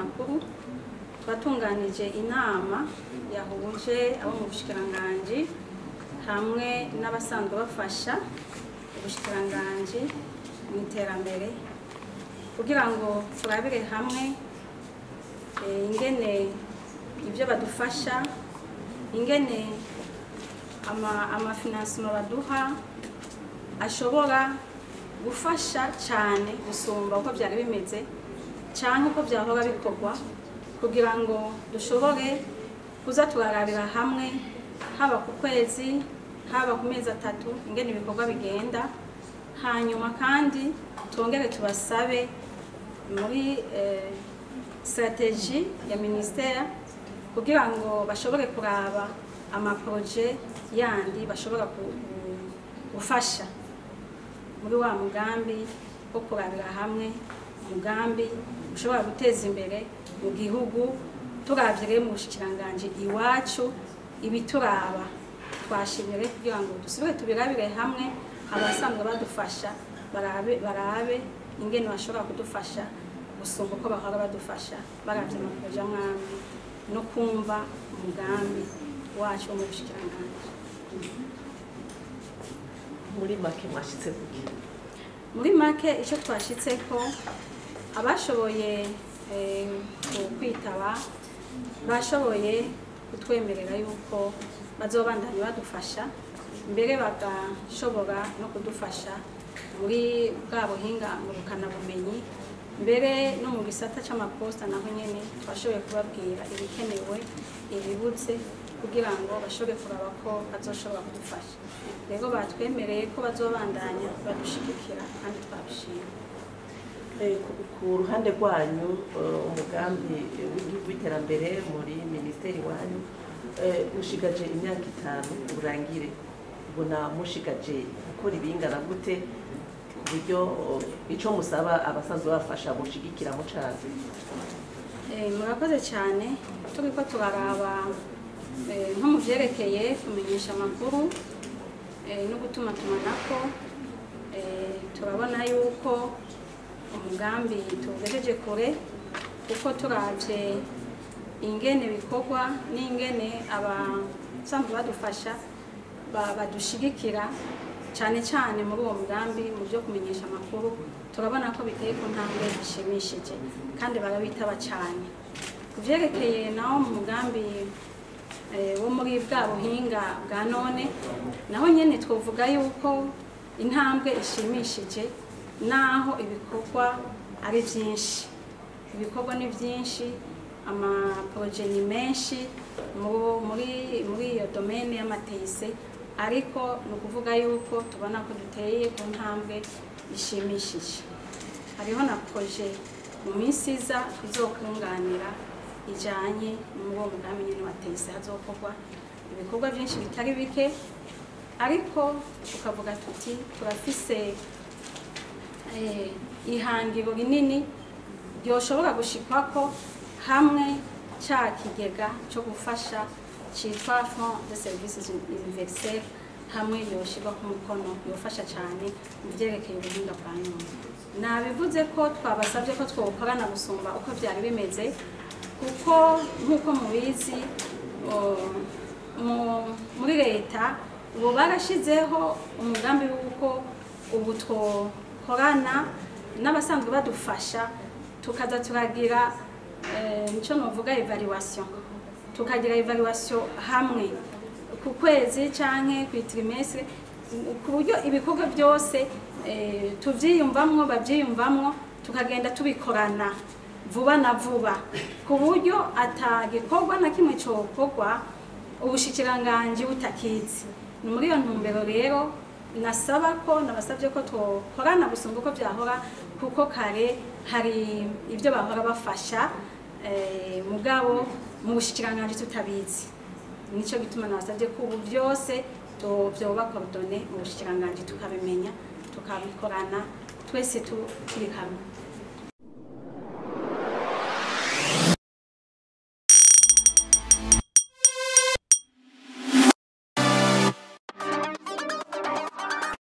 makuru twatunganije inama yahuje abo mu bushikiranganji hamwe n'abasanzwe bafasha ubushikiranganji mu iterambere kugira ngo turabire hamwe ingene ibyo badufasha, ingene amafinansima baduha ashobora gufasha cyane gusumba uko byari bimeze cyangwa uko byahora bikorwa, kugira ngo dushobore kuza turarabira hamwe haba ku kwezi haba ku mezi 3 ingene ibikorwa bigenda, hanyuma kandi twongere tubasabe muri strategie ya ministère kugira ngo bashobore kuraba amaproje yandi bashobora gufasha muri wa mugambi wo kurabira hamwe umugambi ushobora guteza imbere mu gihugu turavye mu bushikiranganje iwacu ibituraba. Twashimire kugira ngo dusubire tubirabire hamwe abasanzwe badufasha barabe ingene bashobora kudufasha gusumba uko bahora badufasha baravye amaproje amwami no kumva umugambi wacu mu bushikiranganje. Muri make mwashitse kuki? Muri make icyo twashitseko abashoboye kwitaba bashoboye kutwemerera yuko bazobandanya badufasha, mbere bagashobora no kudufasha muri bwa buhinga ngurukana bumenyi, mbere no mu gisata c'amaposta naho nyene twashoboye kubabwira ibikenewe ibibutse kugira ngo bashobore kuraba ko bazoshobora kudufasha. Rero batwemereye ko bazobandanya badushigikira kandi twabishima. Ku ruhande rwanyu umugambi w'igihugu w'iterambere muri ministeri wanyu ushigaje imyaka 5 urangire, ubona mushigaje gukora ibingana gute buryo ico musaba abasanzwe bafasha mushigikira mu cazi? Murakoze cyane. Turiko turaraba nko mu vyerekeye kumenyesha amakuru no gutuma tumanako, turabona yuko umugambi tugejeje kure kuko turavye ingene bikorwa n'ingene abasanzwe badufasha badushigikira cyane cyane muri uwo mugambi mu byo kumenyesha amakuru, turabona ko biteye ku ntambwe ishimishije kandi barabitaba cyane. Kuvyerekeye naho mu mugambi wo muri bwa buhinga bwa none naho nyene twovuga yuko intambwe ishimishije, naho ibikorwa ari byinshi, ibikorwa ni byinshi, amaproje ni menshi muri iyo domaine y'amateyise, ariko ni ukuvuga yuko tubona ko duteye ku ntambwe ishimishije. Hariho na proje mu minsi iza izokunganira ijanye n'uwo mugambi nyene wa teyise, hazokorwa ibikorwa byinshi bitari bike, ariko tukavuga tuti turafise ihangiro rinini ryoshobora gushikwako hamwe ca kigega cyo gufasha citwa Fonds de Services Universels, hamwe yoshirwa ku mukono yofasha cyane mu vyerekeye ubuhinga bwa none. Nabivuze ko twabasabye ko twokorana gusumba uko byari bimeze, kuko nkuko mubizi muri leta ubu barashizeho umugambi w'uko ubu twokorana n'abasanzwe badufasha tukaza turagira nico novuga evaluation, tukagira evaluation hamwe ku kwezi canke ku trimestre, ku buryo ibikorwa byose tuvyiyumvamwo bavyiyumvamwo, tukagenda tubikorana vuba na vuba, ku buryo atagikorwa na kimwe cokorwa ubushikiranganje butakizi. Ni muri iyo ntumbero rero nasaba ko nabasabye ko twokorana gusumba uko byahora, kuko kare hari ibyo bahora bafasha mugabo mu bushikiranganje tutabizi. Nico gituma nabasabye ko ubu byose byoba coordonné mu bushikiranganje tukabimenya tukabikorana twese turi hamwe.